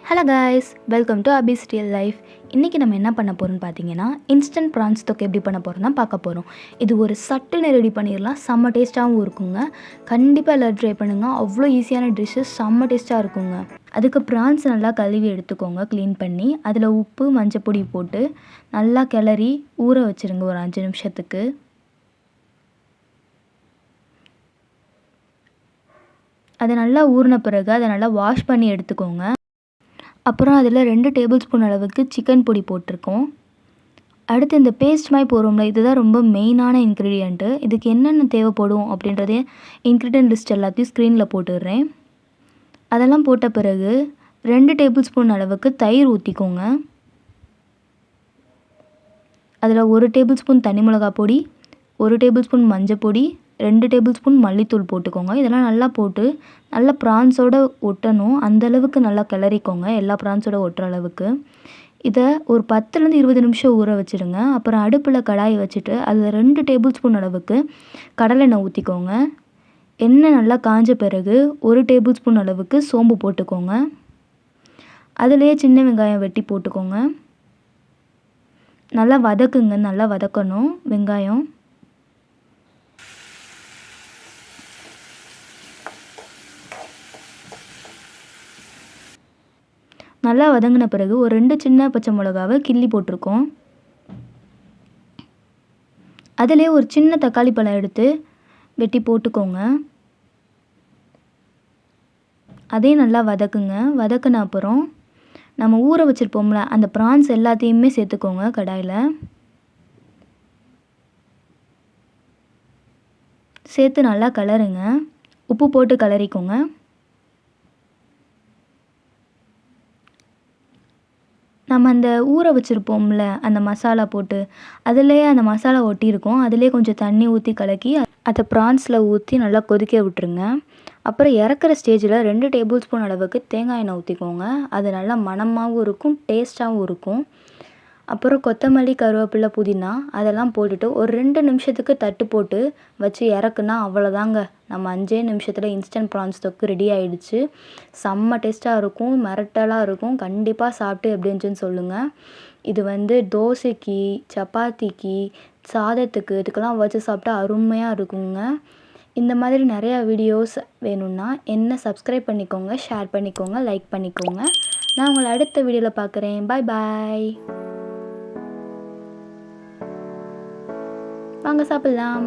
Hello guys, welcome to Abbe's real life. இன்றைக்கி நம்ம என்ன பண்ண போகிறோம்னு பார்த்தீங்கன்னா, இன்ஸ்டன்ட் ப்ரான்ஸ் தொக்கு எப்படி பண்ண போகிறோம்னா பார்க்க போகிறோம். இது ஒரு சட்டுன்னு ரெடி பண்ணிடலாம், செம்ம டேஸ்ட்டாகவும் இருக்குங்க. கண்டிப்பாக எல்லோரும் ட்ரை பண்ணுங்கள். அவ்வளோ ஈஸியான டிஷ்ஷஸ், செம்ம டேஸ்ட்டாக இருக்குங்க. அதுக்கு ப்ரான்ஸ் நல்லா கழுவி எடுத்துக்கோங்க, க்ளீன் பண்ணி. அதில் உப்பு மஞ்சப்பொடி போட்டு நல்லா கிளறி ஊற வச்சுருங்க ஒரு 5 நிமிஷத்துக்கு. அது நல்லா ஊறின பிறகு அதை நல்லா வாஷ் பண்ணி எடுத்துக்கோங்க. அப்புறம் அதில் 2 டேபிள் ஸ்பூன் அளவுக்கு சிக்கன் பொடி போட்டிருக்கோம். அடுத்து இந்த பேஸ்ட் மாதிரி போடுறோம்ல, இதுதான் ரொம்ப மெயினான இன்க்ரீடியண்ட்டு. இதுக்கு என்னென்ன தேவைப்படும் அப்படின்றதே இன்க்ரீடியன்ட் லிஸ்ட் எல்லாத்தையும் ஸ்க்ரீனில் போட்டுடுறேன். அதெல்லாம் போட்ட பிறகு 2 டேபிள் ஸ்பூன் அளவுக்கு தயிர் ஊற்றிக்கோங்க. அதில் 1 டேபிள் ஸ்பூன் தனி மிளகாய் பொடி, 1 டேபிள் ஸ்பூன் மஞ்சள் பொடி, 2 டேபிள் ஸ்பூன் மல்லித்தூள் போட்டுக்கோங்க. இதெல்லாம் நல்லா போட்டு நல்லா ப்ரான்ஸோடு ஒட்டணும், அந்தளவுக்கு நல்லா கிளறிக்கோங்க, எல்லா ப்ரான்ஸோட ஒட்டுற அளவுக்கு. இதை ஒரு 10லேருந்து 20 நிமிஷம் ஊற வச்சுடுங்க. அப்புறம் அடுப்பில் கடாயை வச்சுட்டு அதில் 2 டேபிள் ஸ்பூன் அளவுக்கு கடலெண்ணெய் ஊற்றிக்கோங்க. எண்ணெய் நல்லா காஞ்ச பிறகு 1 டேபிள் ஸ்பூன் அளவுக்கு சோம்பு போட்டுக்கோங்க. அதிலே சின்ன வெங்காயம் வெட்டி போட்டுக்கோங்க. நல்லா வதக்குங்க, நல்லா வதக்கணும் வெங்காயம். நல்லா வதங்கின பிறகு ஒரு 2 சின்ன பச்சை மிளகாவை கிள்ளி போட்டிருக்கோம். அதிலே ஒரு சின்ன தக்காளி பழம் எடுத்து வெட்டி போட்டுக்கோங்க. அதையும் நல்லா வதக்குங்க. வதக்குன அப்புறம் நம்ம ஊற வச்சுருப்போம்ல, அந்த ப்ரான்ஸ் எல்லாத்தையுமே சேர்த்துக்கோங்க கடாயில். சேர்த்து நல்லா கிளறுங்க. உப்பு போட்டு கிளறிக்கோங்க. நம்ம அந்த ஊற வச்சுருப்போம்ல அந்த மசாலா போட்டு, அதிலே அந்த மசாலா ஒட்டியிருக்கோம். அதிலே கொஞ்சம் தண்ணி ஊற்றி கலக்கி அதை ப்ரான்ஸில் ஊற்றி நல்லா கொதிக்க விட்டுருங்க. அப்புறம் இறக்குற ஸ்டேஜில் 2 டேபிள் ஸ்பூன் அளவுக்கு தேங்காய் எண்ணெய் ஊற்றிக்கோங்க. அது நல்லா மணமாகவும் இருக்கும், டேஸ்ட்டாகவும் இருக்கும். அப்புறம் கொத்தமல்லி, கருவேப்பிலை, புதினா அதெல்லாம் போட்டுட்டு ஒரு 2 நிமிஷத்துக்கு தட்டு போட்டு வச்சு இறக்குனா அவ்வளோதாங்க. நம்ம 5 நிமிஷத்தில் இன்ஸ்டன்ட் ப்ரான்ஸ் தொக்கு ரெடி ஆகிடுச்சு. செம்ம டேஸ்ட்டாக இருக்கும், மிரட்டலாக இருக்கும். கண்டிப்பாக சாப்பிட்டு எப்படி இருந்துச்சுன்னு சொல்லுங்கள். இது தோசைக்கு, சப்பாத்திக்கு, சாதத்துக்கு இதுக்கெல்லாம் வச்சு சாப்பிட்டா அருமையாக இருக்குங்க. இந்த மாதிரி நிறையா வீடியோஸ் வேணும்னா என்ன சப்ஸ்கிரைப் பண்ணிக்கோங்க, ஷேர் பண்ணிக்கோங்க, லைக் பண்ணிக்கோங்க. நான் உங்களை அடுத்த வீடியோவில் பார்க்குறேன். பாய் பாய். வாங்க சாப்பிட்லாம்.